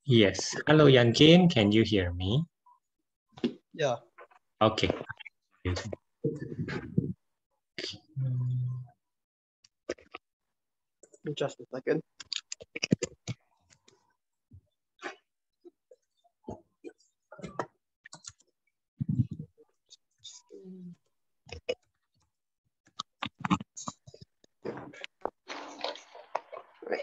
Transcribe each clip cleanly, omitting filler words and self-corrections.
Yes. Hello, YanKeen. Can you hear me? Yeah. Okay. Just a second. Right.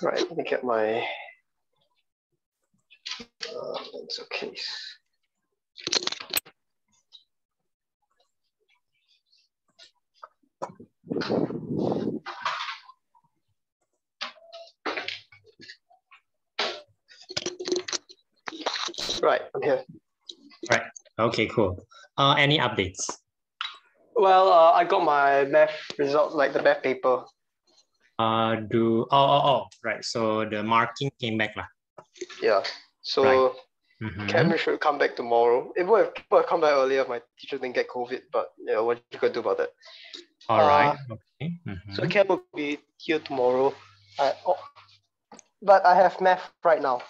Right, let me get my it's okay. Right, I'm here. Right. Okay, cool. Any updates? Well, I got my math result, like the math paper. Right. So the marking came back lah. Yeah. So Right. Cam should come back tomorrow. It would have come back earlier if my teacher didn't get COVID, but yeah, what you could do about that? All right. Okay. So Cam will be here tomorrow. But I have math right now.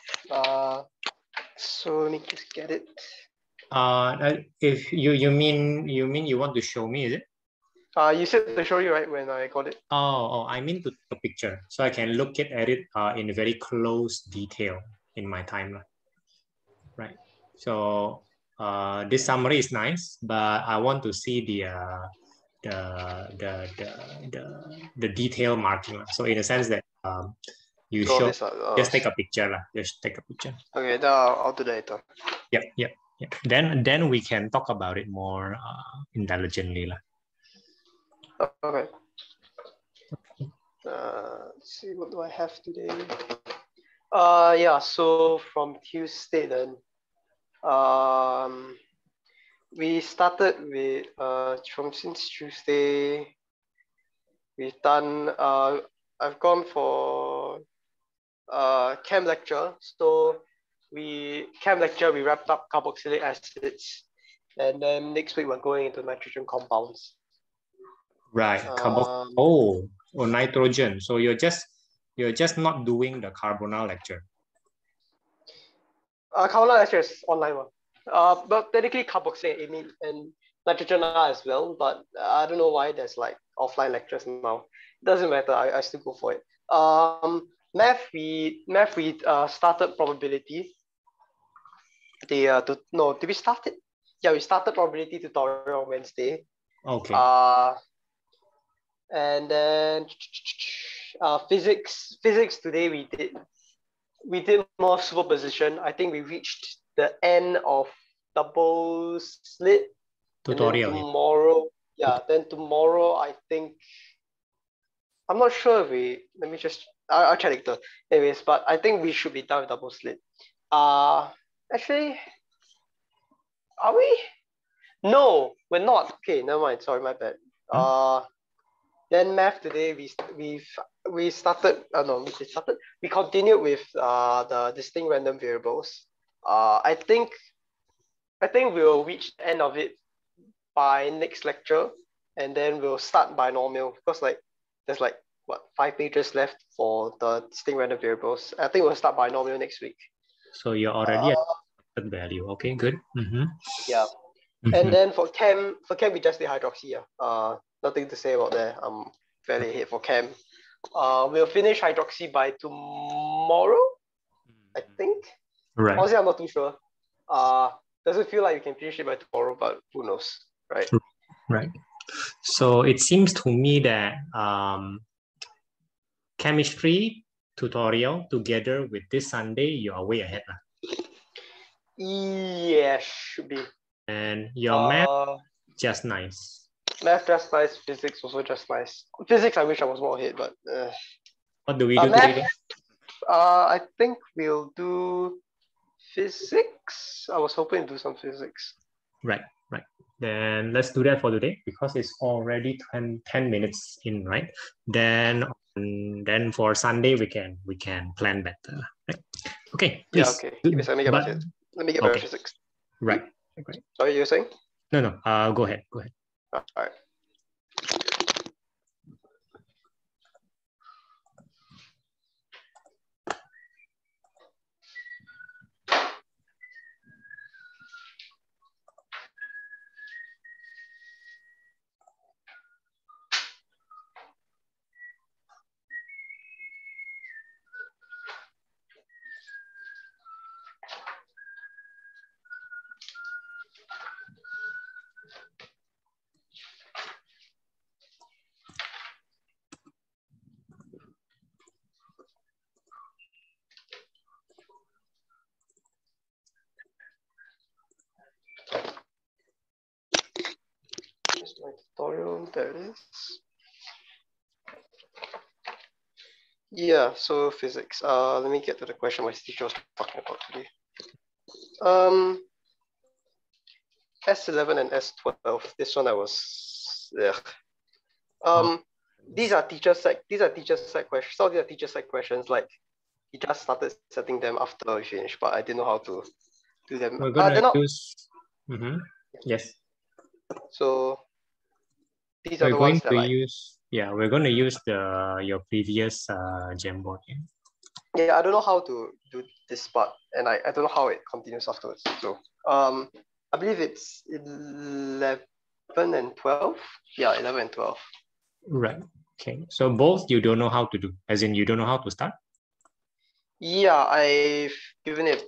So let me just get it. If you mean you want to show me, is it? You said to show you, right, when I got it? I mean to take a picture so I can look at it in very close detail in my timeline. Right. So this summary is nice, but I want to see the detail marking. So in a sense that you Draw show this out. just take a picture lah. Just take a picture. Okay, then I'll do that later. Yep. Then we can talk about it more intelligently lah. Okay. Let's see, what do I have today? Yeah, so from Tuesday then, we started with since Tuesday, we've done I've gone for chem lecture. So we wrapped up carboxylic acids, and then next week we're going into nitrogen compounds. Right. Oh, nitrogen. So you're just not doing the carbonyl lecture. Carbonyl lecture is online one. But technically carboxylic amine and nitrogen are as well, but I don't know why there's like offline lectures now. It doesn't matter. I still go for it. Math we started probability. Did we start it? Yeah, we started probability tutorial on Wednesday. Okay. And then physics today we did more superposition. I think we reached the end of double slit tutorial. And then tomorrow, then tomorrow I think I'm not sure if let me just I'll check later. Anyways, but I think we should be done with double slit. Actually, are we? No, we're not. Okay, never mind. Sorry, my bad. Then math today we continued with the distinct random variables. I think we'll reach the end of it by next lecture, and then we'll start binomial because there's 5 pages left for the distinct random variables. I think we'll start binomial next week. So you're already at the value. Okay, good. Yeah. And then for chem we just did hydroxy. Nothing to say about that. I'm fairly ahead for chem. We'll finish hydroxy by tomorrow, I think. Right. Honestly, I'm not too sure. Doesn't feel like we can finish it by tomorrow, but who knows, right? Right. So it seems to me that chemistry tutorial together with this Sunday, you are way ahead. Yeah, should be. And your math, just nice. Math just nice, physics also just nice. Physics, I wish I was more ahead, but what do we do today? I think we'll do physics. I was hoping to do some physics. Right. Then let's do that for today because it's already 10 minutes in, right? Then for Sunday we can plan better. Right? Okay. Please. Yeah. Okay. Let me get my physics. Right. Sorry, you were saying? No. Go ahead. All right. My tutorial, there it is. Yeah, so physics. Let me get to the question my teacher was talking about today. S11 and S12. This one I was these are teacher side questions. Some of these are teacher side questions. Like he just started setting them after we finished, but I didn't know how to do them. We're gonna use. Yes. So these are the ones that we're going to use your previous Jamboard. Yeah, I don't know how to do this part, and I don't know how it continues afterwards. So I believe it's 11 and 12. Yeah, 11 and 12. Right. Okay. So both you don't know how to do, as in you don't know how to start? Yeah, I've given it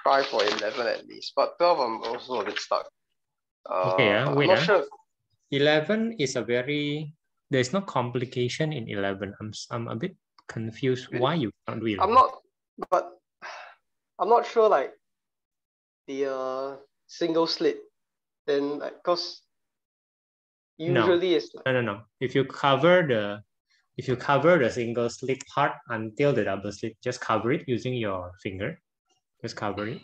try for 11 at least, but 12 I'm also a bit stuck. Okay, I'm not sure. 11 is a very, there's no complication in 11. I'm a bit confused Really? why you can't do 11. I'm not, but I'm not sure like the single slit. Then like, cause usually it's like, No. If you cover the single slit part until the double slit, just cover it using your finger. Just cover it.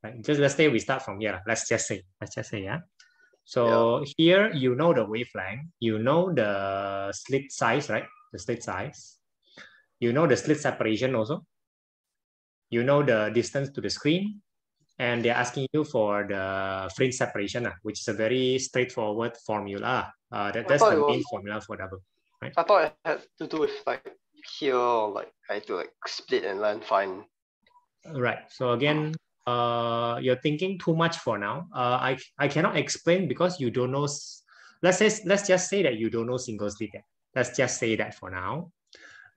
Right. Just let's say we start from here. Let's just say, yeah. So here you know the wavelength, you know the slit size, right? The slit size. You know the slit separation also. You know the distance to the screen, and they're asking you for the fringe separation, which is a very straightforward formula. That's the main formula for double. Right? I thought it had to do with like here, like I had to like split and then find. Right. So again, you're thinking too much for now. I cannot explain because you don't know. Let's just say that you don't know single slit. Let's just say that for now.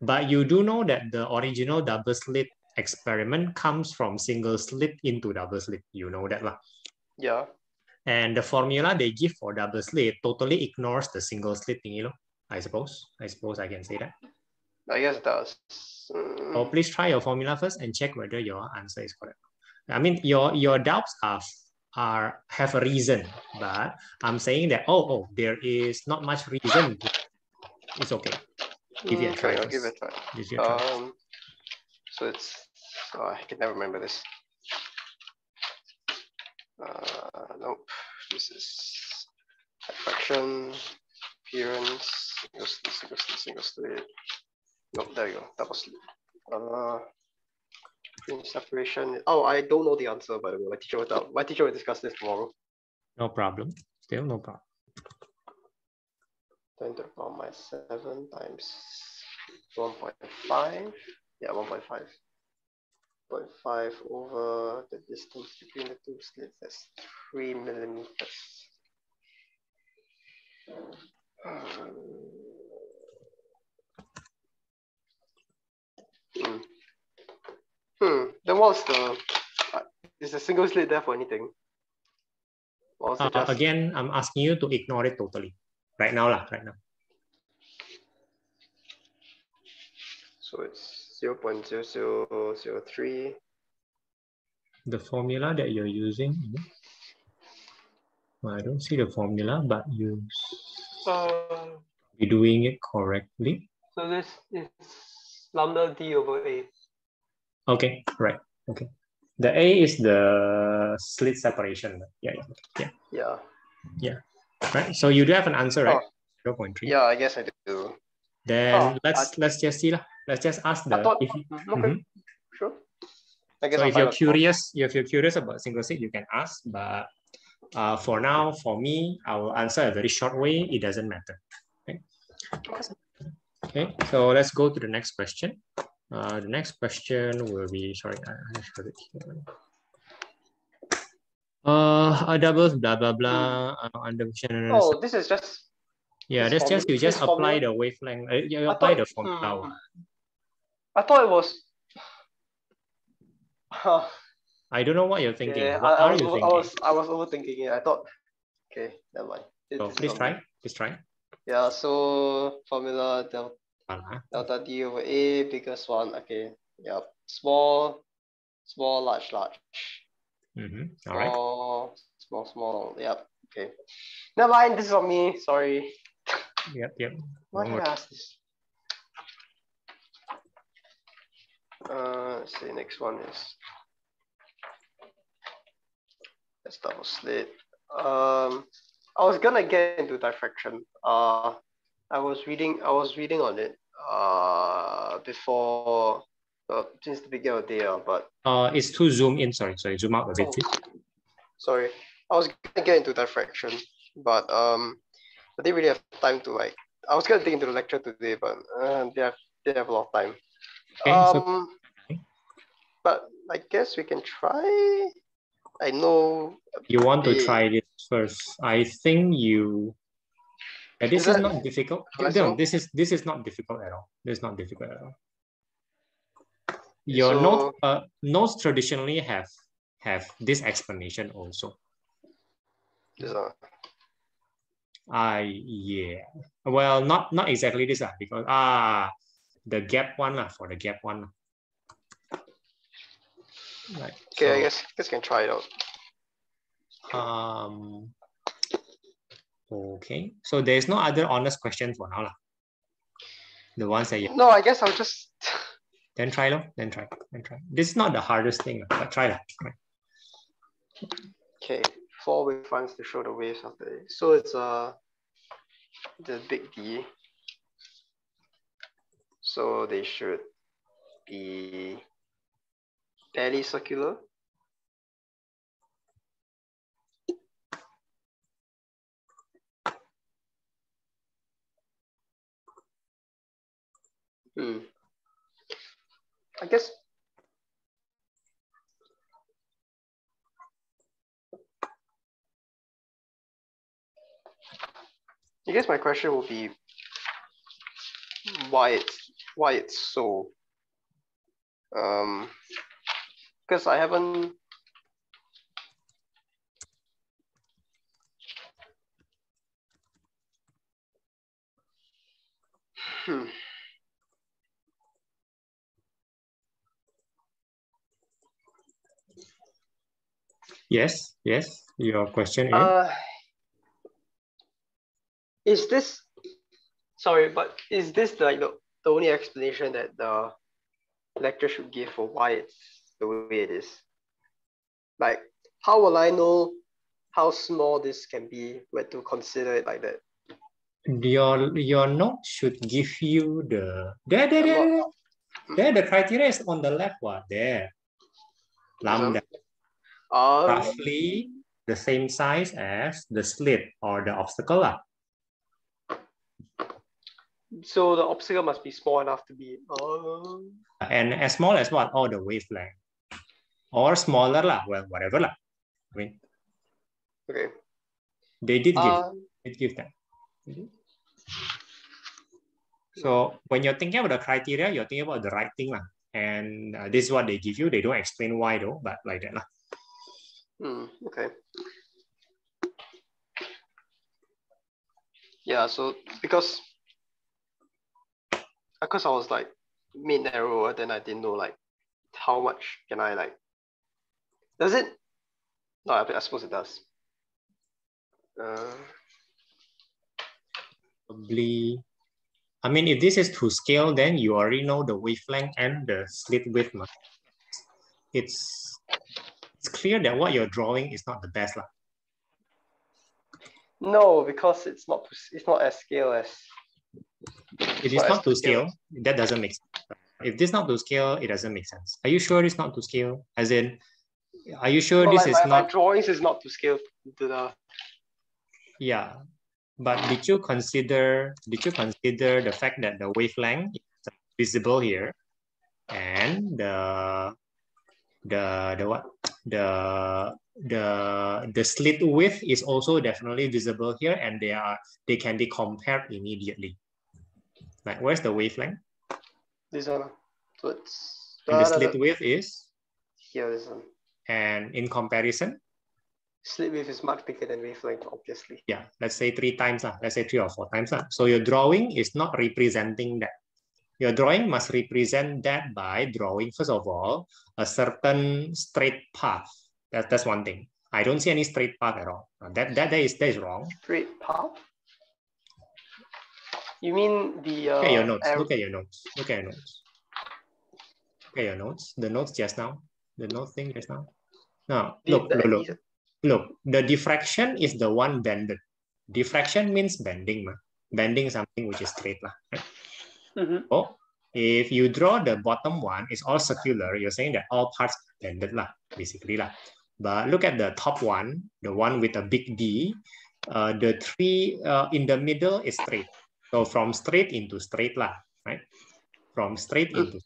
But you do know that the original double slit experiment comes from single slit into double slit. You know that lah. Yeah. And the formula they give for double slit totally ignores the single slit thingy, I suppose. I can say that. I guess it does. So please try your formula first and check whether your answer is correct. I mean, your doubts have a reason, but I'm saying that there is not much reason. It's okay. Give it a try. I'll give it a try. So it's I can never remember this. Nope. This is diffraction, appearance, single slit. Nope, there you go. Double slit. Separation. Oh, I don't know the answer, by the way. My teacher will discuss this tomorrow. No problem. Still no problem. 10 to the power minus 7 times 1.5. Yeah, 1.5. 0.5 over the distance between the two slits. That's 3 millimeters. Then what's the? Is the single slit there for anything? Again, I'm asking you to ignore it totally. Right now. So it's 0.0003. The formula that you're using, I don't see the formula, but you're doing it correctly. So this is lambda d over a. Okay, right. Okay. The A is the slit separation. Yeah. Right. So you do have an answer, right? 0.3. Yeah, I guess I do. Then let's just see. Let's just ask the. Sure. I guess so if you're curious about single slit, you can ask. But for now, for me, I will answer a very short way. It doesn't matter. Okay. So let's go to the next question. The next question will be, sorry, I have it here. Doubles, blah, blah, blah. This is just. Yeah, that's just, you just apply the wavelength. You apply the formula. I thought it was. I don't know what you're thinking. Yeah, what are you thinking? I was overthinking it. I thought, okay, never mind. So please try. Yeah, so formula delta D over A, biggest one. Okay, yeah, small, large. All right. Small. Yep. Okay. Never mind. This is on me. Sorry. Yep. Why did I ask this? Let's see. Next one is. Let's double slit. I was gonna get into diffraction. I was reading on it. Before. Since the beginning of the day, but. It's too zoom in. Sorry. Zoom out a bit. Sorry. I was gonna get into diffraction, but I didn't really have time to like. I was gonna dig into the lecture today, but they have a lot of time. Okay, but I guess we can try. I know. You want to try this first. I think you. This is not difficult. No, this is not difficult at all. This is not difficult at all. Your notes traditionally have this explanation also. Yeah. Well, not exactly this because the gap one for the gap one. Right. Okay, I So guess I can try it out. Okay. So there's no other honest question for now lah. The ones that you No, I guess I'll just. then try lo. Then try. This is not the hardest thing, but try lah. Okay, 4 wavefronts to show the waves of the. So it's the big D. So they should be fairly circular. I guess. I guess my question will be why it's so. Because I haven't. Yes. Your question is? Is this sorry, but is this like the only explanation that the lecture should give for why it's the way it is? Like, how will I know how small this can be when to consider it like that? Your note should give you the there the criteria is on the left one there. Lambda. Roughly the same size as the slit or the obstacle lah. So the obstacle must be small enough to be. And as small as what? Oh, the wavelength. Or smaller lah. Well, whatever lah. I mean. Okay. They did give that. So when you're thinking about the criteria, you're thinking about the right thing lah. And this is what they give you. They don't explain why though, but like that lah. Okay. Yeah. So because I was like mid narrower, then I didn't know like how much can I like. Does it? No, I suppose it does. Probably. I mean, if this is to scale, then you already know the wavelength and the slit width. It's clear that what you're drawing is not the best lah. No, because it's not as scale as. It is not to scale. That doesn't make sense. If this is not to scale, it doesn't make sense. Are you sure it's not to scale? As in, are you sure this is not? My drawings is not to scale to the. Yeah, but did you consider the fact that the wavelength is visible here, and the slit width is also definitely visible here, and they can be compared immediately. Like, where's the wavelength? This one. So it's. And the slit width is here. This one. And in comparison, slit width is much bigger than wavelength, obviously. Yeah, let's say 3 times. Let's say 3 or 4 times. So your drawing is not representing that. Your drawing must represent that by drawing, first of all, a certain straight path. That's one thing. I don't see any straight path at all. That is wrong. Straight path? You mean the... Look at your notes. Look at your notes. Look at your notes. Look at your notes. The notes just now. The note thing just now. Now, look. Look, the diffraction is the one bended. Diffraction means bending. Bending something which is straight. Right? Oh, if you draw the bottom one, it's all circular. You're saying that all parts bended basically. But look at the top one, the one with a big D. The 3 in the middle is straight. So from straight into straight right? From straight into,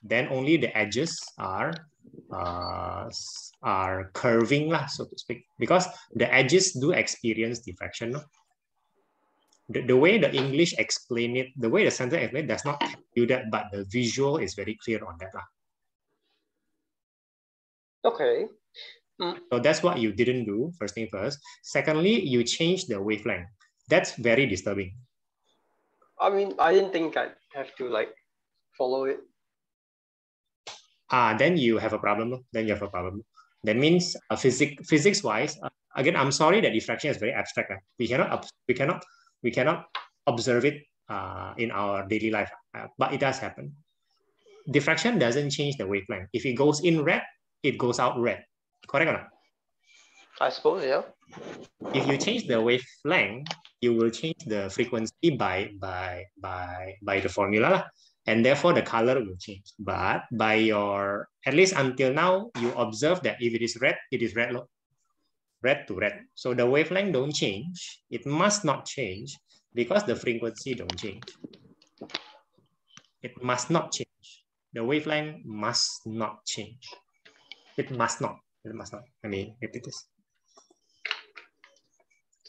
then only the edges are curving so to speak, because the edges do experience diffraction. No? The way the English explain it, the way the sentence explain it does not tell you that, but the visual is very clear on that. Okay. So that's what you didn't do, first thing first. Secondly, you change the wavelength. That's very disturbing. I mean, I didn't think I'd have to like follow it. Then you have a problem. Then you have a problem. That means physics wise, again, I'm sorry that diffraction is very abstract. We cannot observe it in our daily life, but it does happen. Diffraction doesn't change the wavelength. If it goes in red, it goes out red. Correct or not? I suppose, yeah. If you change the wavelength, you will change the frequency by the formula, and therefore the color will change. But by your, at least until now, you observe that if it is red to red. So the wavelength don't change. It must not change because the frequency don't change. It must not change. The wavelength must not change. It must not. It must not. Let me repeat this.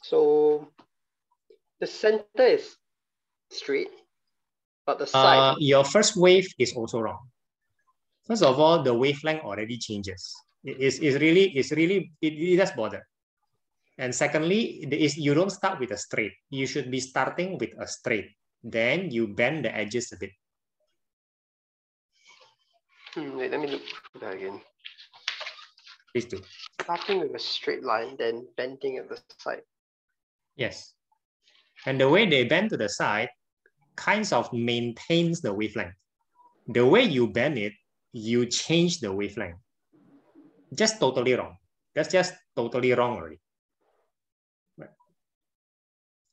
So the center is straight, but the side. Your first wave is also wrong. First of all, the wavelength already changes. It does bother. And secondly, you don't start with a straight. You should be starting with a straight. Then you bend the edges a bit. Wait, let me look through that again. Please do. Starting with a straight line, then bending at the side. Yes. And the way they bend to the side kinds of maintains the wavelength. The way you bend it, you change the wavelength. Just totally wrong. That's just totally wrong already.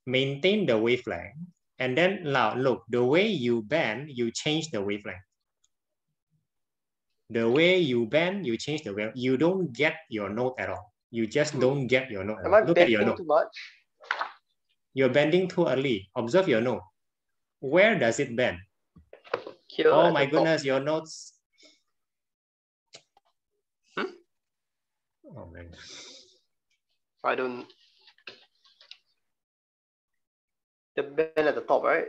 Maintain the wavelength, and then now look, the way you bend, you change the wavelength. The way you bend, you change the wavelength. You don't get your note at all. You just don't get your note. Am I Look at your bending note. too much? You're bending too early. Observe your note. Where does it bend? Here Oh at my the goodness, top. your notes. Oh man. I don't. The bend at the top, right?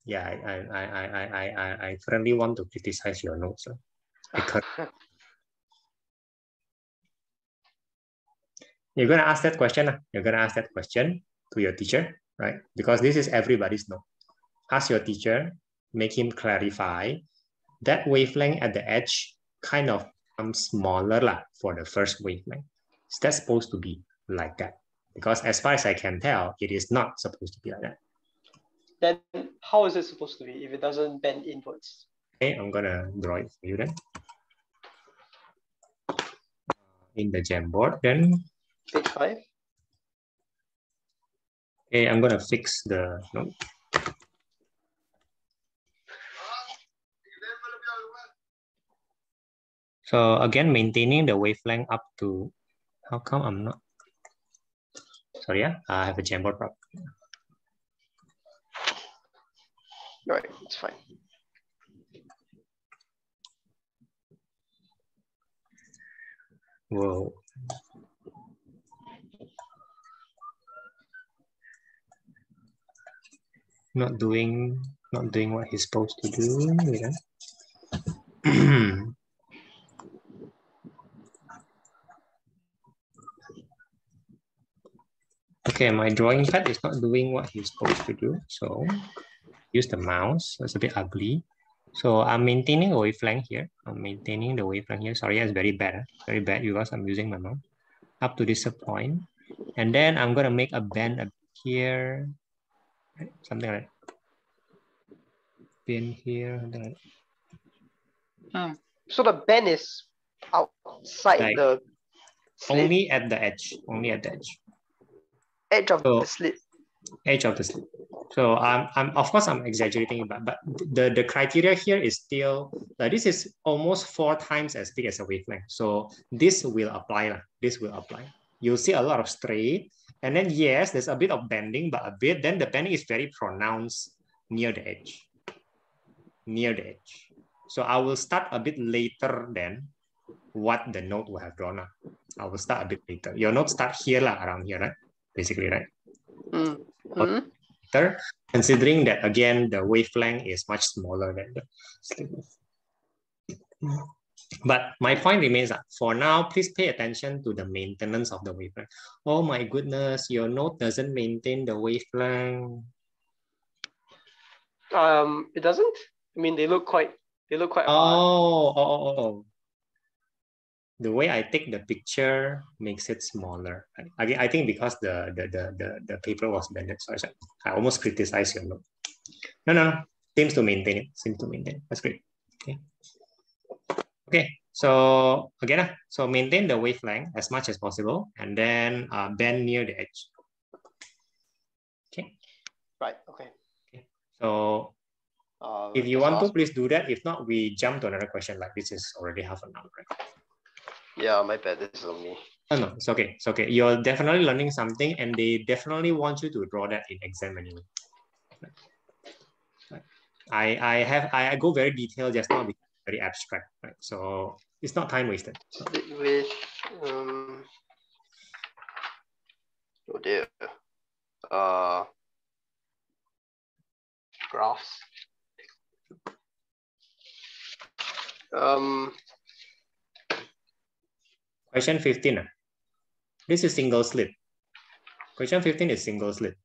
Yeah, I friendly want to criticize your notes. Because you're gonna ask that question. You're gonna ask that question to your teacher, right? Because this is everybody's note. Ask your teacher, make him clarify that wavelength at the edge kind of becomes smaller for the first wavelength. That's supposed to be like that. Because as far as I can tell, it is not supposed to be like that. Then how is it supposed to be if it doesn't bend inwards? Okay, I'm gonna draw it for you then. In the Jamboard then. Page 5. Okay, I'm gonna fix the note. So again, maintaining the wavelength up to, how come I'm not? Sorry, I have a Jamboard problem. Right, it's fine. Whoa. Not doing what he's supposed to do. Yeah. Okay, my drawing pad is not doing what he's supposed to do. So use the mouse. That's a bit ugly. So I'm maintaining a wavelength here. I'm maintaining the wavelength here. Sorry, it's very bad. Very bad because I'm using my mouse. Up to this point. And then I'm gonna make a bend up here. Something like that. Bend here, something like that. So the bend is outside Like, the slit. only at the edge. Only at the edge. Edge of the slit. Edge of the slit. So I'm of course I'm exaggerating, but the criteria here is still this is almost 4 times as big as a wavelength. So this will apply. This will apply. You'll see a lot of straight, and then yes, there's a bit of bending, but then the bending is very pronounced near the edge. Near the edge. So I will start a bit later than what the note will have drawn. I will start a bit later. Your note start here around here, right? Basically, right? Considering that again the wavelength is much smaller than the slit. But my point remains that for now, please pay attention to the maintenance of the wavelength. Oh my goodness, your node doesn't maintain the wavelength. It doesn't. I mean, they look quite apart. Oh. The way I take the picture makes it smaller. I think because the paper was bended, so I almost criticize your node. No. Seems to maintain it. That's great. Okay. So again, so maintain the wavelength as much as possible, and then bend near the edge. Okay. Right. Okay. So if you want to, please do that. If not, we jump to another question. Like this is already half an hour, right? Yeah, my bad. This is on me. No, it's okay. It's okay. You're definitely learning something, and they definitely want you to draw that in exam anyway. I go very detailed just now because it's very abstract, right? So it's not time wasted. With oh dear, graphs. Question 15. This is single slit. Question 15 is single slit.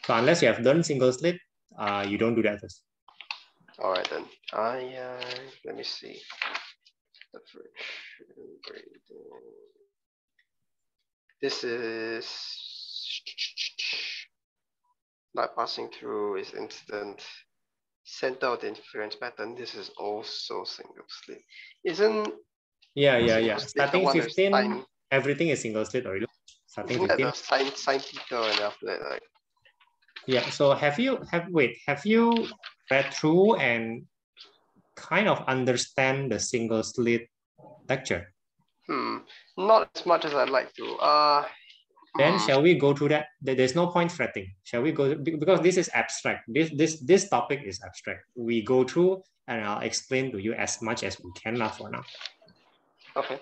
So unless you have done single slit, you don't do that first. All right then. Let me see. This is not passing through is incident. Center of the interference pattern. This is also single slit. Isn't yeah. Starting 15, time, everything is single slit already. Starting 15. Sine theta and after that, like. Yeah. So have you read through and kind of understand the single slit lecture? Not as much as I'd like to. Then shall we go through that? There's no point fretting. Shall we go, because this is abstract. This topic is abstract. We go through and I'll explain to you as much as we can for now. Okay.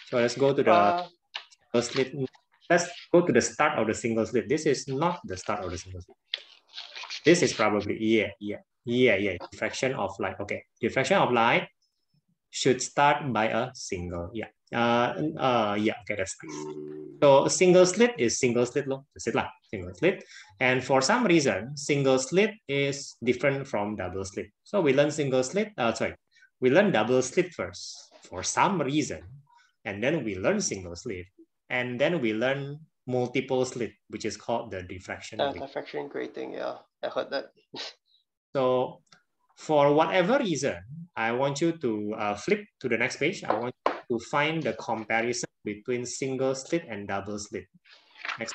So let's go to the single slit. Let's go to the start of the single slit. This is not the start of the single slit. This is probably diffraction of light. Okay, diffraction of light should start by a single. Okay, that's nice. So single slit is single slit single slit. And for some reason, single slit is different from double slit. So we learn single slit, we learn double slit first for some reason. And then we learn single slit. And then we learn multiple slit, which is called the diffraction grating. Diffraction grating, yeah, I heard that. So for whatever reason, I want you to flip to the next page. I want you to find the comparison between single slit and double slit. Next.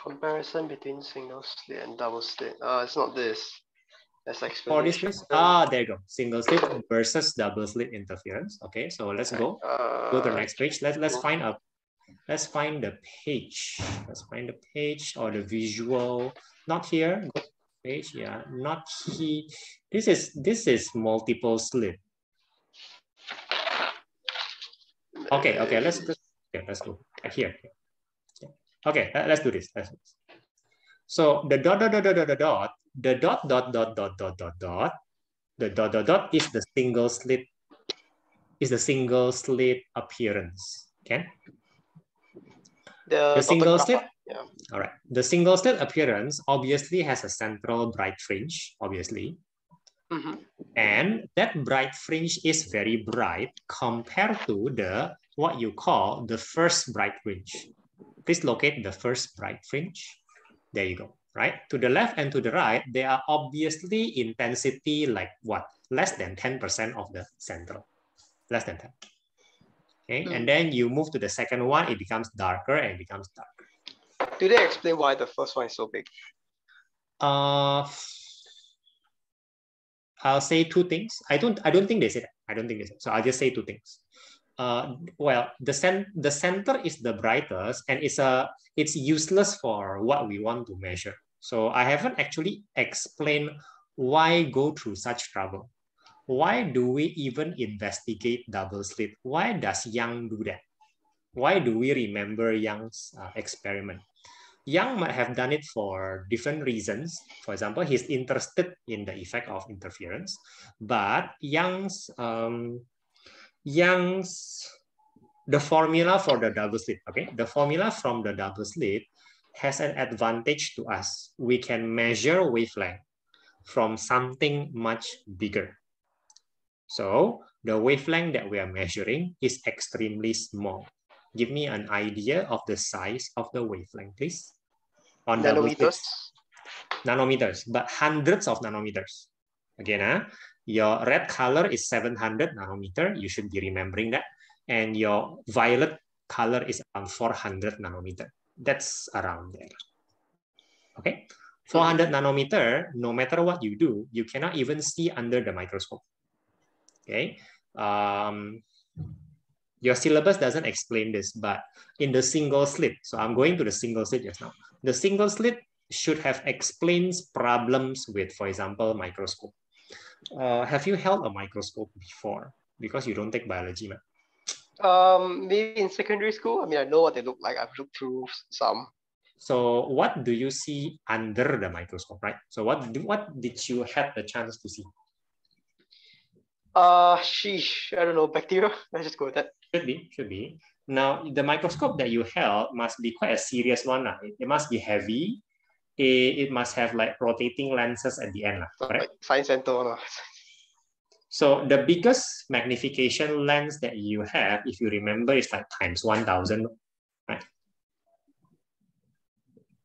Comparison between single slit and double slit. It's not this. That's explanation. For this page, there you go. Single slit versus double slit interference. Okay, so let's go to the next page. Let's find the page. Let's find the page or the visual. Not here. Go to the page. Yeah, not here. This is multiple slit. Okay. Let's go here. Okay, let's do this. So the dot is the single slit. Is the single slit appearance. Okay. The single slit. Yeah. All right. The single slit appearance obviously has a central bright fringe, obviously. And that bright fringe is very bright compared to what you call the first bright fringe. Please locate the first bright fringe. There you go, right? To the left and to the right, they are obviously intensity like what? Less than 10% of the central. Less than 10. Okay, and then you move to the second one, it becomes darker and it becomes darker. Do they explain why the first one is so big? I'll say two things. I don't think they say that. I don't think they say that. So I'll just say two things. Well, the center is the brightest, and it's useless for what we want to measure. So I haven't actually explained why go through such trouble. Why do we even investigate double slit? Why does Yang do that? Why do we remember Yang's experiment? Yang might have done it for different reasons. For example, he's interested in the effect of interference, but the formula for the double slit, okay? The formula from the double slit has an advantage to us. We can measure wavelength from something much bigger. So the wavelength that we are measuring is extremely small. Give me an idea of the size of the wavelength, please. On Nanometers. Nanometers, but hundreds of nanometers. Again, your red color is 700 nanometer. You should be remembering that. And your violet color is around 400 nanometer. That's around there. Okay, 400 nanometer, no matter what you do, you cannot even see under the microscope. Okay, your syllabus doesn't explain this, but in the single slit, so I'm going to the single slit just now. The single slit should have explains problems with, for example, microscope. Have you held a microscope before? Because you don't take biology, man. Maybe in secondary school. I mean, I know what they look like. I've looked through some. So what do you see under the microscope, right? So what did you have the chance to see? Sheesh, I don't know, bacteria. Let's just go with that. Should be. Now, the microscope that you held must be quite a serious one. It must be heavy. It must have like rotating lenses at the end. Not like science center. So the biggest magnification lens that you have, if you remember, is like times 1000, right?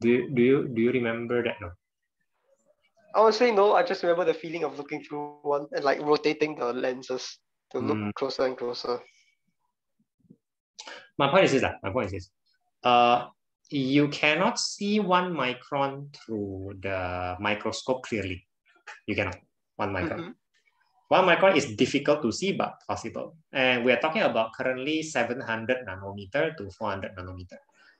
Do you remember that? No. Honestly, no. I just remember the feeling of looking through one and like rotating the lenses to look closer and closer. My point is this. You cannot see 1 micron through the microscope clearly. You cannot. 1 micron. 1 micron is difficult to see, but possible. And we are talking about currently 700 nanometer to 400 nanometer.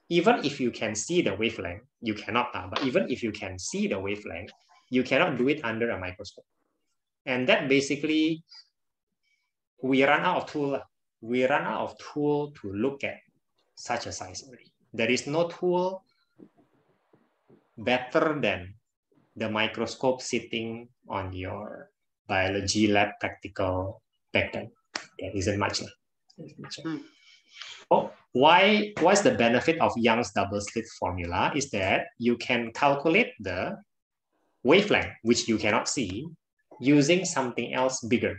Even if you can see the wavelength, you cannot. But even if you can see the wavelength, you cannot do it under a microscope. And that basically, we run out of tool. We run out of tool to look at such a size already. There is no tool better than the microscope sitting on your biology lab practical back then. There isn't much. Oh, what's the benefit of Young's double slit formula is that you can calculate the wavelength, which you cannot see, using something else bigger.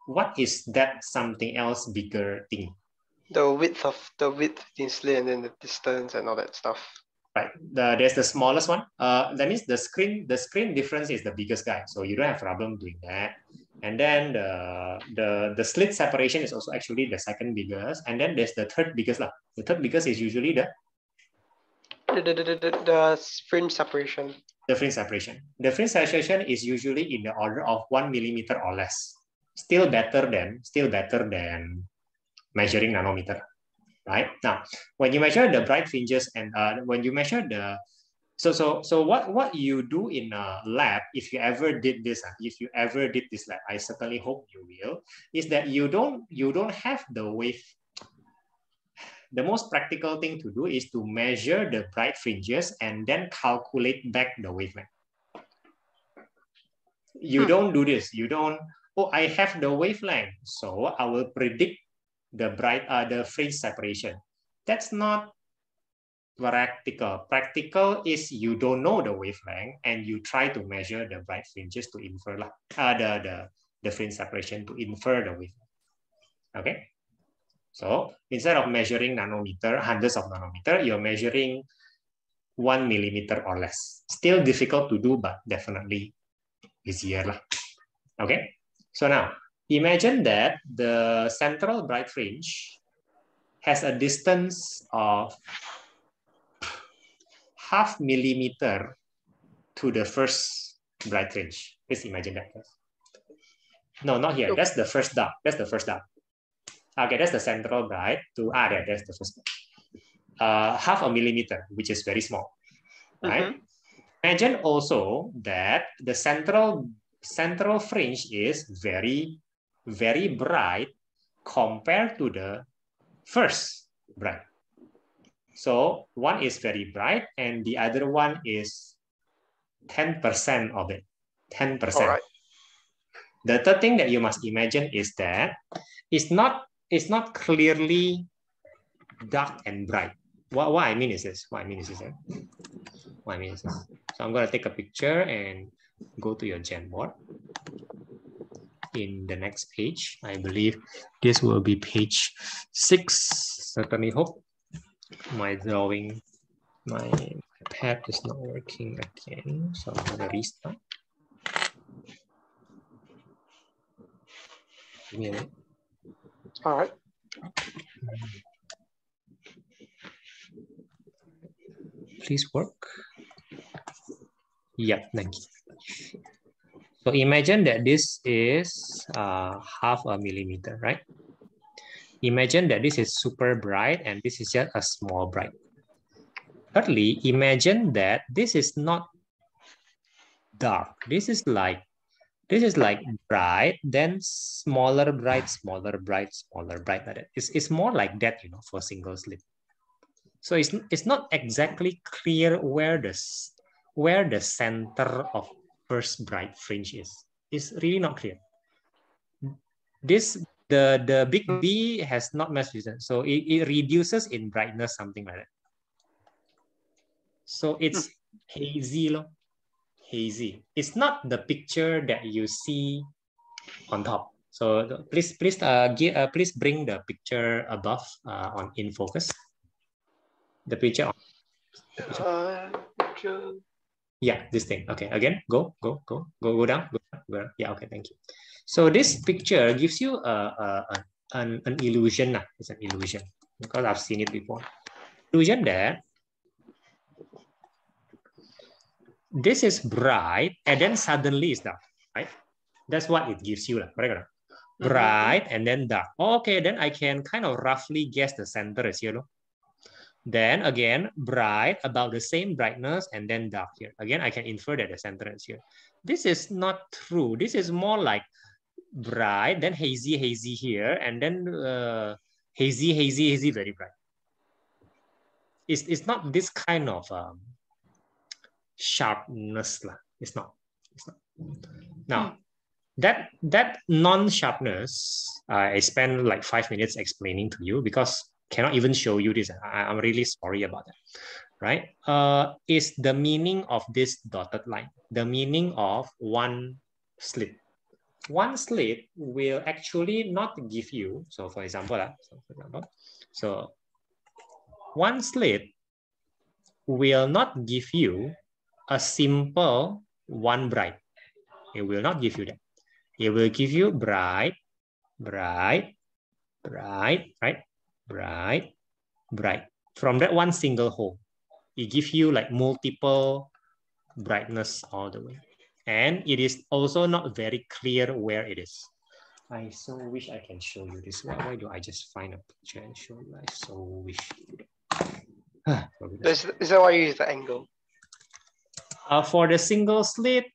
What is that something else bigger thing? The width between slit and then the distance and all that stuff. Right. There's the smallest one. That means the screen difference is the biggest guy. So you don't have problem doing that. And then the slit separation is also actually the second biggest. And then there's the third biggest. The third biggest is usually the fringe separation. The fringe separation. The fringe separation is usually in the order of 1 millimeter or less. Still better than measuring nanometer. Right now, when you measure the bright fringes and when you measure the so what you do in a lab, if you ever did this lab, I certainly hope you will, is that you don't have the wave. The most practical thing to do is to measure the bright fringes and then calculate back the wavelength. You don't do this. You don't. Oh, I have the wavelength, so I will predict the fringe separation. That's not practical. Practical is you don't know the wavelength and you try to measure the bright fringes to infer the fringe separation to infer the wavelength. Okay. So instead of measuring hundreds of nanometer, you're measuring 1 millimeter or less. Still difficult to do, but definitely easier. Okay. So now, imagine that the central bright fringe has a distance of 0.5 millimeter to the first bright fringe. Please imagine that. No, not here. That's the first dot. Okay, that's the central bright. That's the first dot. 0.5 millimeter, which is very small. Right? Imagine also that the central fringe is very, very bright compared to the first bright. So one is very bright and the other one is 10% of it. 10%. All right. The third thing that you must imagine is that it's not clearly dark and bright. What I mean is this. What I mean is this. So I'm going to take a picture and go to your Jamboard. In the next page, I believe this will be page 6. Certainly hope my pad is not working again. So I'm going to restart. Give me a minute. All right. Please work. Yep, thank you. So imagine that this is 0.5 millimeter, right? Imagine that this is super bright and this is just a small bright. Thirdly, imagine that this is not dark. This is like bright, then smaller bright, smaller bright, smaller bright like that. It's more like that, you know, for single slit. So it's not exactly clear where the center of first bright fringe is. It's really not clear. The big B has not much reason, so it reduces in brightness, something like that. So it's hazy, hazy. It's not the picture that you see on top. So please bring the picture above on in focus. The picture. Yeah, this thing. Okay, again, go down. Yeah, okay, thank you. So this picture gives you an illusion. It's an illusion because I've seen it before. Illusion that this is bright and then suddenly it's dark, right? That's what it gives you, right? Bright and then dark. Okay, then I can kind of roughly guess the center is yellow. Then again, bright, about the same brightness, and then dark here. Again, I can infer that the center is here. This is not true. This is more like bright, then hazy, hazy here, and then hazy, hazy, hazy, very bright. It's not this kind of sharpness. It's not. Now, that non-sharpness, I spent like 5 minutes explaining to you because cannot even show you this. I'm really sorry about that, right? Is the meaning of this dotted line, the meaning of one slit. One slit will actually not give you, so for example, one slit will not give you a simple one bright. It will not give you that. It will give you bright, bright, bright, right? Bright, bright. From that one single hole, it gives you like multiple brightness all the way. And it is also not very clear where it is. I so wish I can show you this. Why do I just find a picture and show you? I so wish. Is that why you use the angle? For the single slit,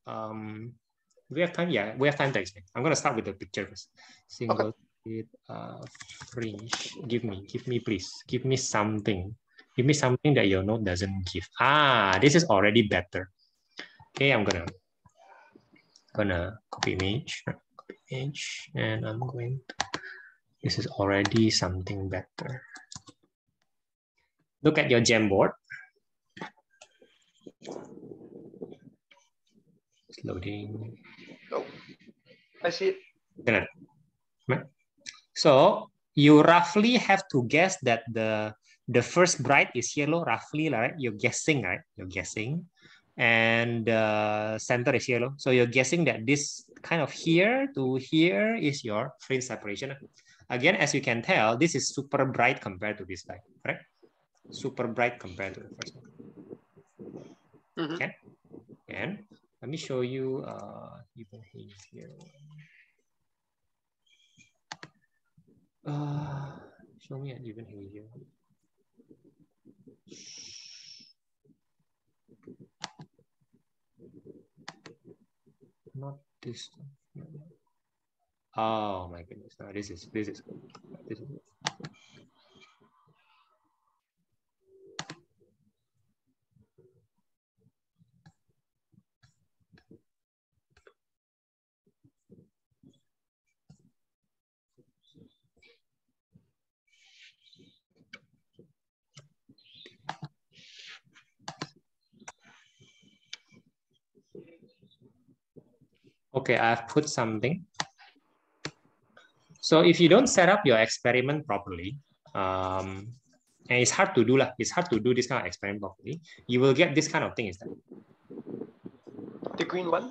we have time. Yeah, we have time to explain. I'm gonna start with the picture first. Single slit fringe. Give me, please. Give me something. Give me something that your note doesn't give. This is already better. Okay, I'm gonna copy image, and I'm going to, this is already something better. Look at your Jamboard. It's loading. Oh, I see it. So you roughly have to guess that the first bright is yellow, roughly, right? You're guessing, right? You're guessing. And the center is yellow. So you're guessing that this kind of here to here is your fringe separation. Again, as you can tell, this is super bright compared to this light, right? Super bright compared to the first one. Okay. And let me show you even here. Show me an even here. Not this one. Oh my goodness! No, this is. Okay, I've put something. So if you don't set up your experiment properly, and it's hard to do lah. It's hard to do this kind of experiment properly. You will get this kind of thing instead. The green one?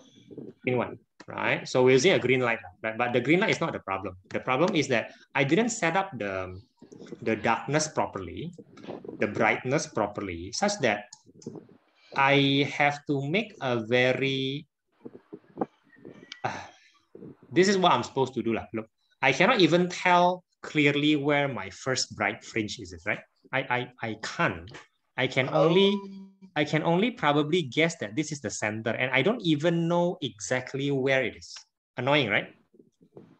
Green one, right? So we're using a green light, but the green light is not the problem. The problem is that I didn't set up the darkness properly, the brightness properly, such that I have to make a very... this is what I'm supposed to do lah. Look, I cannot even tell clearly where my first bright fringe is, right? I can't. I can only probably guess that this is the center, and I don't even know exactly where it is. Annoying, right?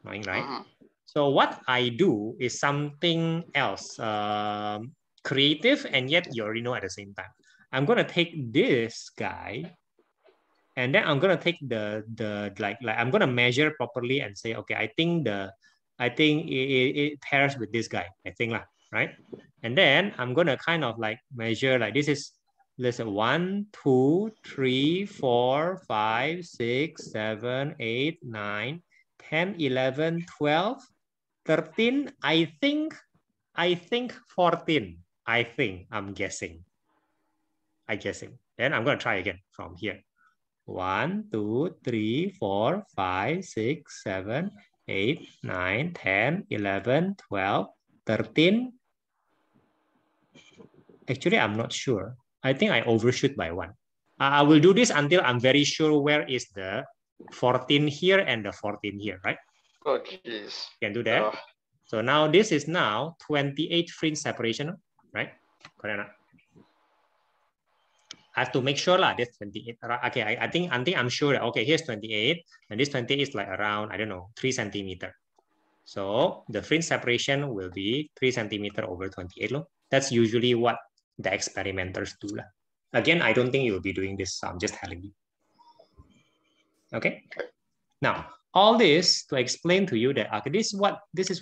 Annoying, right? So what I do is something else, creative, and yet you already know at the same time. I'm gonna take this guy, and then I'm gonna take the like I'm gonna measure properly and say, okay, I think it pairs with this guy. I think lah, right? And then I'm gonna kind of like measure like this is, let's say 1, 2, 3, 4, 5, 6, 7, 8, 9, 10, 11, 12, 13. I think 14. I'm guessing. Then I'm gonna try again from here. 1, 2, 3, 4, 5, 6, 7, 8, 9, 10, 11, 12, 13. Actually, I'm not sure. I think I overshoot by 1. I will do this until I'm very sure where is the 14 here and the 14 here, right? Oh, jeez. Can do that. So now this is now 28 fringe separation, right? Correct. I have to make sure lah. This 28. Okay, I think I'm sure that okay, here's 28, and this 28 is like around, I don't know, 3 centimeter. So the fringe separation will be 3 centimeter over 28. That's usually what the experimenters do lah. Again, I don't think you will be doing this. So I'm just telling you. Okay. Now, all this to explain to you that okay, this is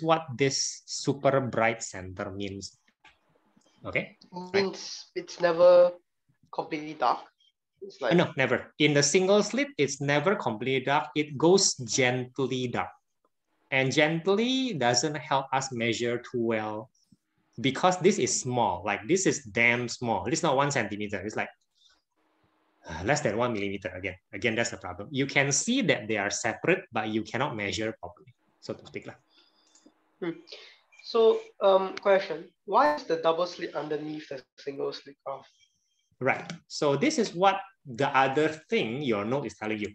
what this super bright center means. Okay. Means it's never completely dark. It's like no, never. In the single slit, it's never completely dark. It goes gently dark, and gently doesn't help us measure too well because this is small. Like this is damn small. It's not 1 centimeter. It's like less than 1 millimeter. Again, that's the problem. You can see that they are separate, but you cannot measure properly, so to speak. So, question: why is the double slit underneath the single slit graph? Right. So this is what the other thing your note is telling you.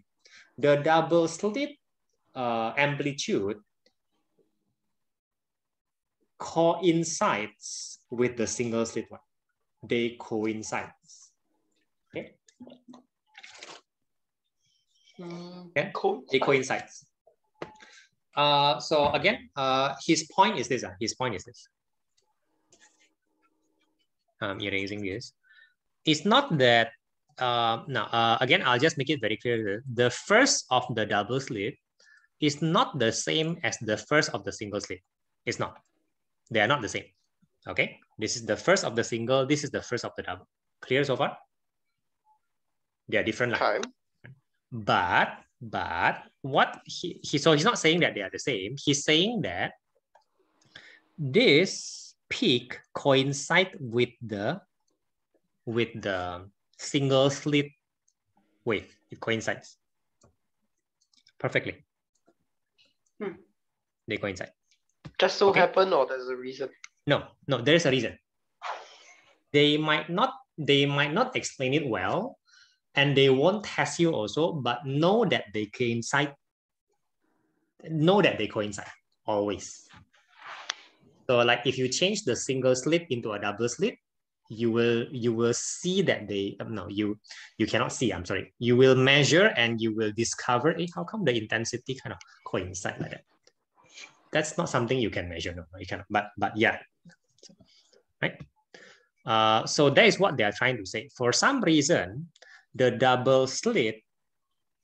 The double slit amplitude coincides with the single slit one. They coincide. Okay. Okay. They coincide. So again, his point is this. I'm erasing this. It's not that. Again, I'll just make it very clear. The first of the double slit is not the same as the first of the single slit. It's not. They are not the same. Okay. This is the first of the single. This is the first of the double. Clear so far? They are different. Okay. But what so he's not saying that they are the same. He's saying that this peak coincide with the single slit wave. It coincides perfectly. They coincide. Just so happen, or there's a reason? No, there's a reason. They might not explain it well, and they won't test you also, but know that they coincide. Know that they coincide always. So like if you change the single slit into a double slit, you will see that they you cannot see. I'm sorry. You will measure and you will discover how come the intensity kind of coincide like that. That's not something you can measure. No, you cannot. But yeah, right. So that is what they are trying to say. For some reason, the double slit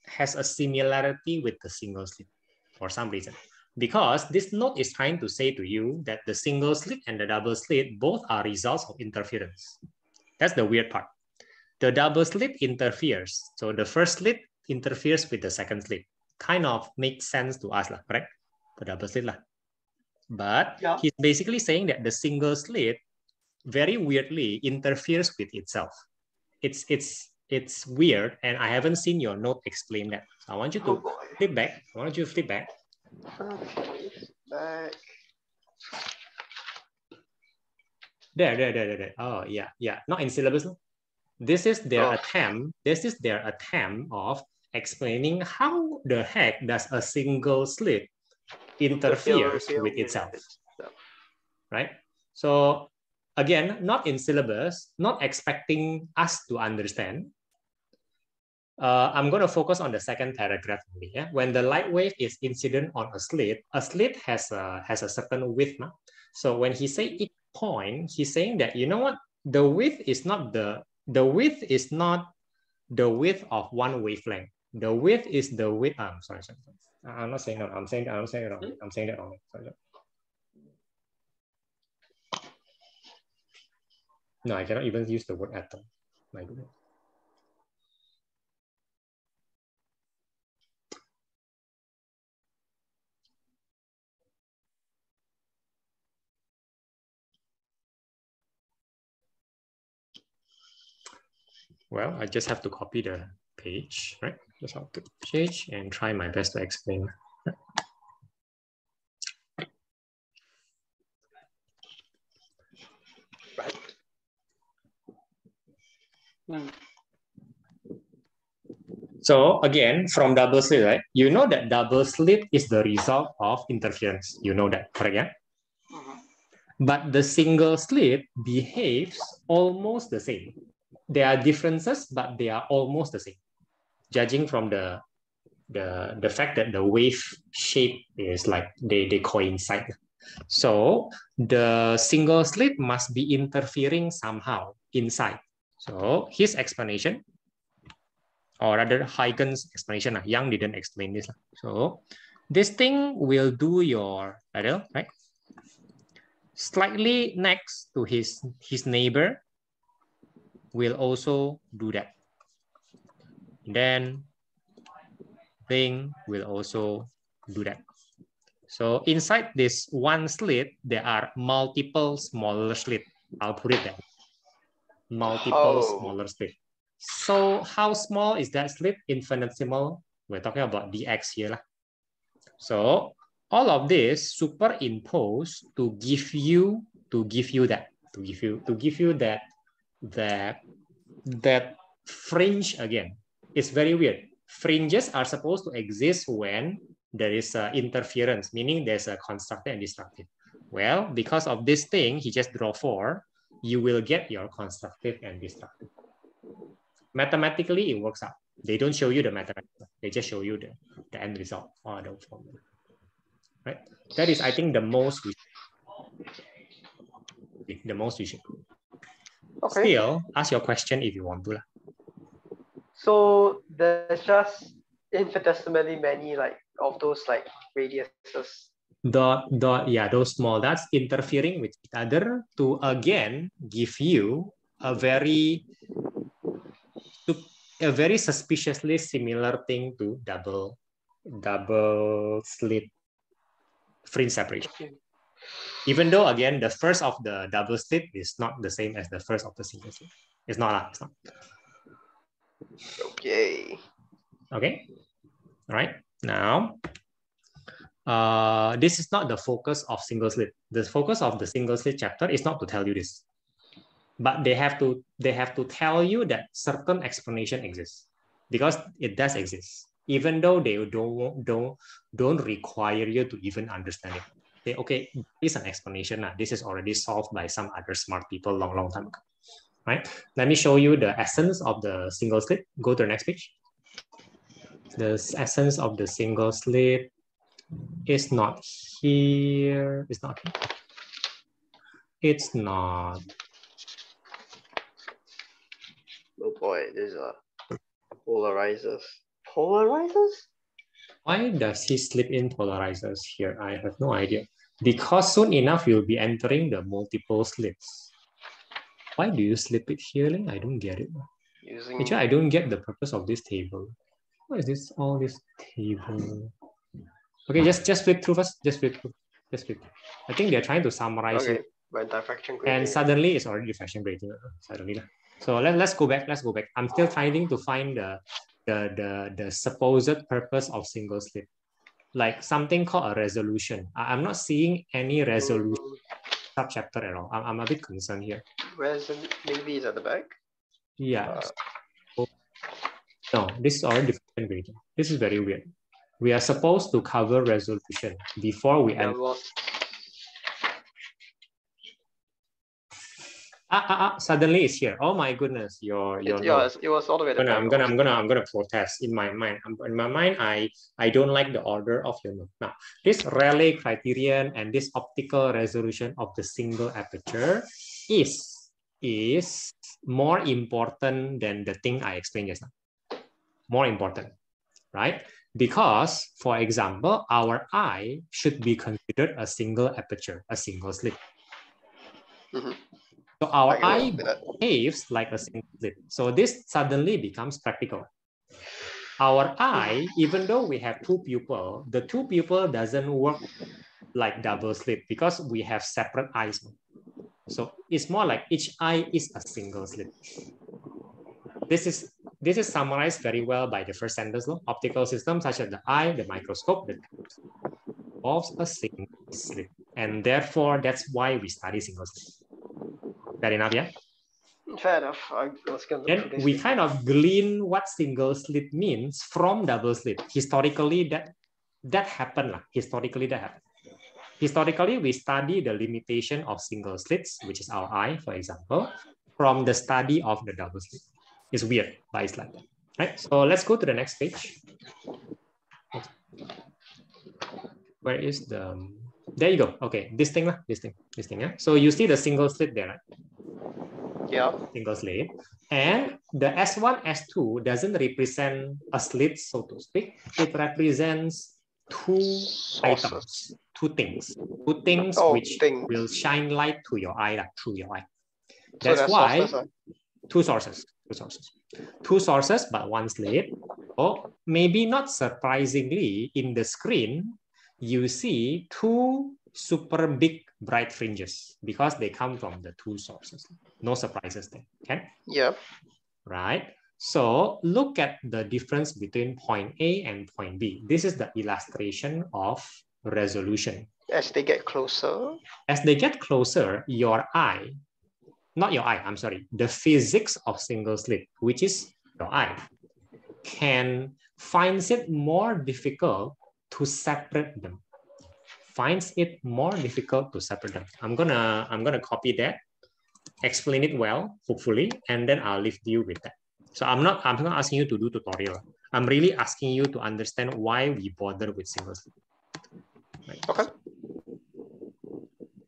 has a similarity with the single slit. For some reason. Because this note is trying to say to you that the single slit and the double slit both are results of interference. That's the weird part. The double slit interferes. So the first slit interferes with the second slit. kind of makes sense to us, correct? The double slit. But Yeah. he's basically saying that the single slit very weirdly interferes with itself. It's weird, and I haven't seen your note explain that. So I want you to flip back. I want you to flip back. Okay, back. There. Oh, yeah. Not in syllabus. This is their attempt. This is their attempt of explaining how the heck does a single slit interferes with itself, right? So again, not in syllabus, not expecting us to understand. I'm going to focus on the second paragraph only. Yeah? When the light wave is incident on a slit has a certain width. Now. So when he say each point, he's saying that, you know what, the width is not the width is not the width of one wavelength. The width is the width. Sorry. I'm not saying that. I'm saying it wrong. I'm saying that wrong. Sorry. No, I cannot even use the word atom. My goodness. Well, I just have to copy the page, right? Just have to page and try my best to explain. Right. So again, from double slit, right? You know that double slit is the result of interference. You know that, correct? Yeah. But the single slit behaves almost the same. There are differences, but they are almost the same, judging from the fact that the wave shape is like they coincide. So the single slit must be interfering somehow inside. So his explanation, or rather Huygens' explanation, Young didn't explain this. So this thing will do your ladder, right? Slightly next to his neighbor will also do that. Then thing will also do that. So inside this one slit, there are multiple smaller slits. I'll put it there. Multiple smaller slits. So how small is that slit? Infinitesimal. We're talking about dx here. So all of this superimposed to give you that fringe again. It's very weird. Fringes are supposed to exist when there is interference, meaning there's a constructive and destructive. Well, because of this thing, he just draw 4, you will get your constructive and destructive. Mathematically, it works out. They don't show you the mathematics. They just show you the end result or the formula. Right? That is, I think, the most we should. Okay. Still, ask your question if you want to. So there's just infinitesimally many of those radiuses. Yeah, those small dots interfering with each other to again give you a very suspiciously similar thing to double slit fringe separation. Okay. Even though again the first of the double slit is not the same as the first of the single slit. It's not. Okay. All right. Now, this is not the focus of single slit. The focus of the single slit chapter is not to tell you this, but they have to tell you that certain explanation exists, because it does exist, even though they don't require you to even understand it. Say, okay, it's an explanation. This is already solved by some other smart people long time ago. Right? Let me show you the essence of the single slit. Go to the next page. The essence of the single slit is not here. It's not here. It's not. Oh boy, these are polarizers. Polarizers? Why does he slip in polarizers here? I have no idea. Because soon enough, you'll be entering the multiple slits. Why do you slip it here? I don't get it. Actually, I don't get the purpose of this table. What is this? All this table. Okay, just flip through first. Just flip through. Just flip through. I think they're trying to summarize Okay, it. when diffraction grading. And suddenly it's already diffraction grading. Suddenly. So let's go back. Let's go back. I'm still trying to find the supposed purpose of single slit. Like something called a resolution. I'm not seeing any resolution subchapter at all. I'm a bit concerned here. Maybe it's at the back. Yeah. No, this is already diffraction grading. This is very weird. We are supposed to cover resolution before we end. Suddenly it's here. Oh my goodness, it was all the way at the back. I'm gonna protest in my mind. In my mind, I don't like the order of your note. Now, this Rayleigh criterion and this optical resolution of the single aperture is more important than the thing I explained just now. More important, right? Because, for example, our eye should be considered a single aperture, a single slit. So our eye behaves like a single slit. So this suddenly becomes practical. Our eye, even though we have two pupils, the two pupils doesn't work like double slit because we have separate eyes. So it's more like each eye is a single slit. This is summarized very well by the first sentence law. Optical systems such as the eye, the microscope, the involves a single slit. And therefore, that's why we study single slit. Fair enough, yeah? Fair enough. Then we kind of glean what single slit means from double slit. Historically, that happened. Historically, that happened. Historically, we study the limitation of single slits, which is our eye, for example, from the study of the double slit. It's weird, but it's like that. Right? So let's go to the next page. Where is the... There you go. Okay, this thing. Yeah. So you see the single slit there, right? Yeah. Single slit. And the S1, S2 doesn't represent a slit, so to speak. It represents two items, two things which will shine light to your eye, through your eye. That's why two sources, but one slit. Or maybe not surprisingly, in the screen, you see two super big bright fringes because they come from the two sources. No surprises there. Okay? Yeah. Right. So look at the difference between point A and point B. This is the illustration of resolution. As they get closer. As they get closer, your eye, not your eye, I'm sorry, the physics of single slit, which is your eye, finds it more difficult to separate them. Finds it more difficult to separate them. I'm gonna copy that, explain it well, hopefully, and then I'll leave you with that. So I'm not asking you to do tutorial. I'm really asking you to understand why we bother with single slit. Right. Okay.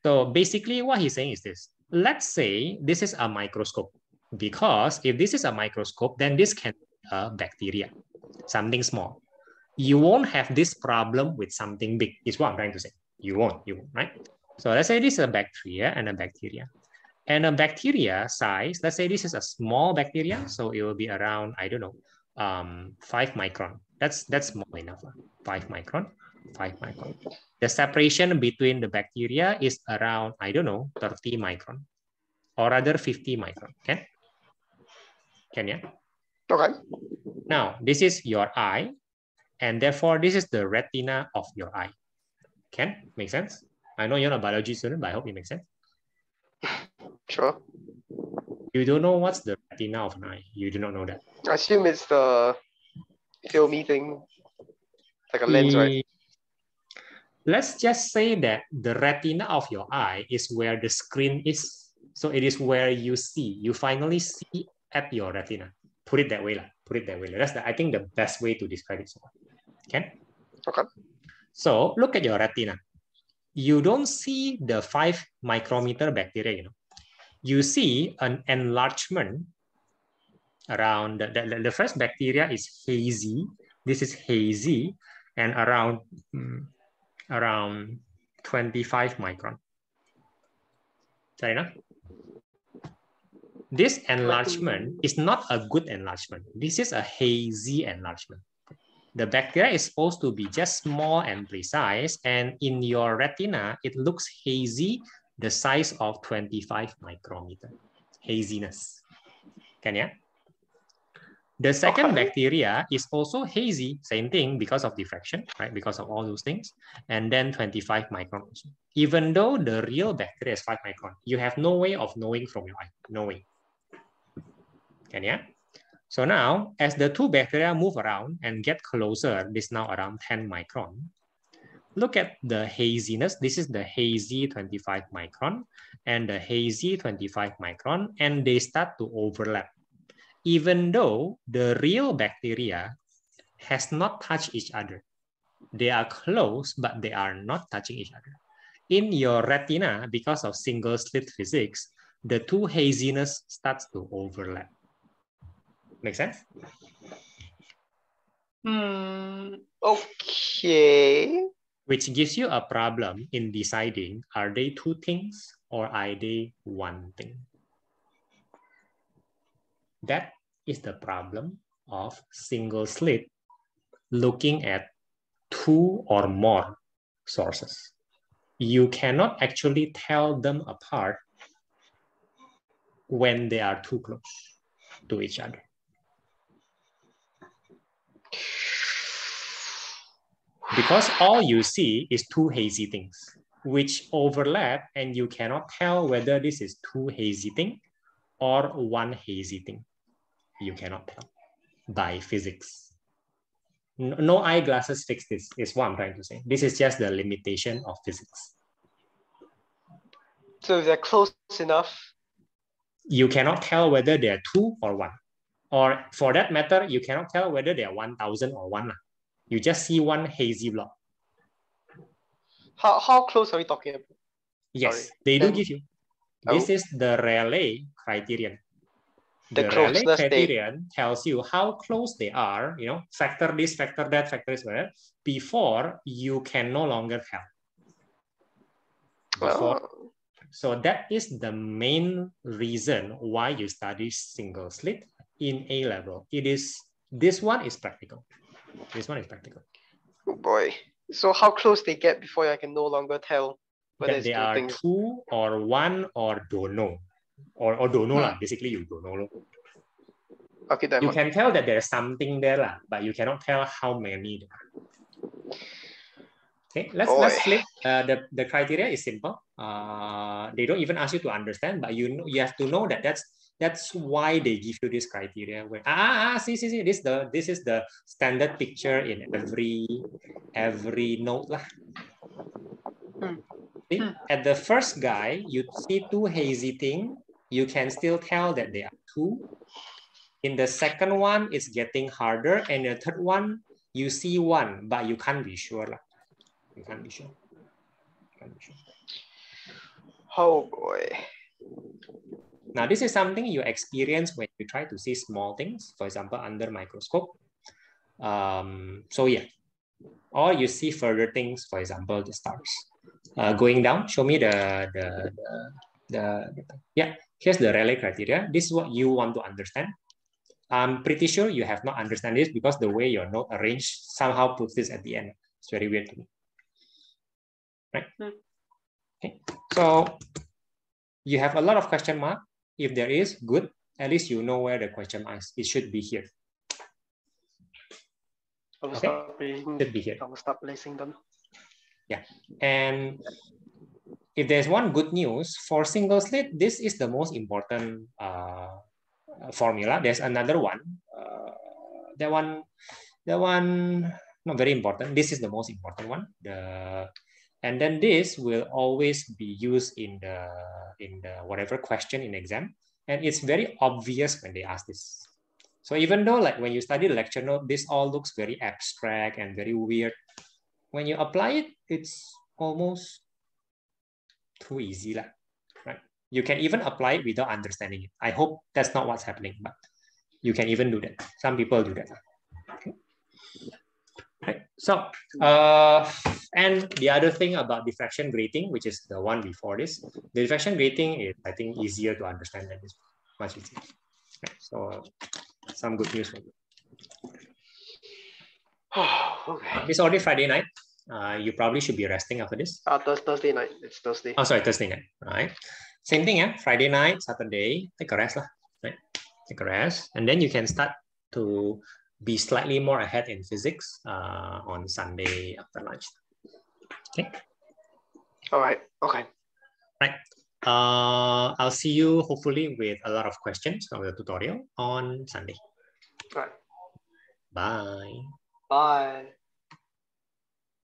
So basically what he's saying is this. Let's say this is a microscope, because if this is a microscope, then this can be a bacteria, something small. You won't have this problem with something big, is what I'm trying to say. You won't, right? So let's say this is a bacteria and a bacteria. And a bacteria size, let's say this is a small bacteria, so it will be around, I don't know, 5 micron. That's small enough. 5 micron. The separation between the bacteria is around, I don't know, 30 micron, or rather 50 micron. Okay? Can you? Okay. Now, this is your eye, and therefore this is the retina of your eye. Can make sense? I know you're not a biology student, but I hope it makes sense. Sure. You don't know what's the retina of an eye. You do not know that. I assume it's the filmy thing, like a lens, right? Let's just say that the retina of your eye is where the screen is. So it is where you see. You finally see at your retina. Put it that way. That's I think the best way to describe it. Okay? Okay. So look at your retina. You don't see the 5 micrometer bacteria, You see an enlargement around the first bacteria is hazy. This is hazy and around 25 micron. Fair enough? This enlargement is not a good enlargement. This is a hazy enlargement. The bacteria is supposed to be just small and precise, and in your retina, it looks hazy, the size of 25 micrometer. Haziness. Can you? The second bacteria is also hazy, same thing because of diffraction, right? Because of all those things. And then 25 micron also. Even though the real bacteria is 5 micron, you have no way of knowing from your eye. No way. Can you? So now, as the two bacteria move around and get closer, this now around 10 micron. Look at the haziness. This is the hazy 25 micron and the hazy 25 micron, and they start to overlap. Even though the real bacteria has not touched each other. They are close, but they are not touching each other. In your retina, because of single slit physics, the two haziness starts to overlap. Make sense? Okay. Which gives you a problem in deciding, are they two things or are they one thing? That is the problem of single slit looking at two or more sources. You cannot actually tell them apart when they are too close to each other. Because all you see is two hazy things, which overlap, and you cannot tell whether this is two hazy things or one hazy thing. You cannot tell by physics. No eyeglasses fix this, is what I'm trying to say. This is just the limitation of physics. So if they're close enough, you cannot tell whether they're two or one. Or for that matter, you cannot tell whether they're 1,000 or one. You just see one hazy blob. how close are we talking about? Yes, Sorry. they do give you. This Oh. is the Rayleigh criterion. The Rayleigh closeness criterion tells you how close they are, you know, factor this, factor that, factor this, before you can no longer tell. Before. So that is the main reason why you study single slit in A level. It is, this one is practical. This one is practical. Oh boy. So how close they get before I can no longer tell whether that they are things. two or one or don't know. Or don't know lah. Basically, you don't know. Okay, then you can tell that there's something there lah, but you cannot tell how many. Okay, let's flip. The criteria is simple. They don't even ask you to understand, but you have to know that that's why they give you this criteria. Where see this is the standard picture in every note lah. See, at the first guy, you see two hazy things. You can still tell that they are two. In the second one, it's getting harder, and the third one, you see one, but you can't be sure lah. You can't be sure. Oh boy. Now, this is something you experience when you try to see small things, for example, under microscope. So yeah, or you see further things, for example, the stars. Going down, show me yeah, here's the Rayleigh criteria. This is what you want to understand. I'm pretty sure you have not understand this because the way your note arranged somehow puts this at the end. It's very weird to me. Right? Okay. So you have a lot of question mark. If there is, good. At least you know where the question mark is. It should be here. Should be here. I will start placing them. Yeah. And if there's one good news for single slit, this is the most important formula. There's another one. That one not very important. This is the most important one. And then this will always be used in the whatever question in exam, and it's very obvious when they ask this. So even though like when you study the lecture note, this all looks very abstract and very weird, when you apply it, it's almost too easy lah, right? You can even apply it without understanding it. I hope that's not what's happening, but you can even do that. Some people do that. Okay. Right. So, and the other thing about diffraction grating, which is the one before this, the diffraction grating is, I think, easier to understand than this, much easier. Right. So, some good news for you. Okay. It's already Friday night. You probably should be resting after this. Thursday night. It's Thursday. Oh, sorry, Thursday night. Right. Same thing, yeah. Friday night, Saturday, take a rest, lah. Right. Take a rest, and then you can start to be slightly more ahead in physics on Sunday after lunch. Okay. All right. Okay. Right. I'll see you hopefully with a lot of questions from the tutorial on Sunday. All right. Bye. Bye.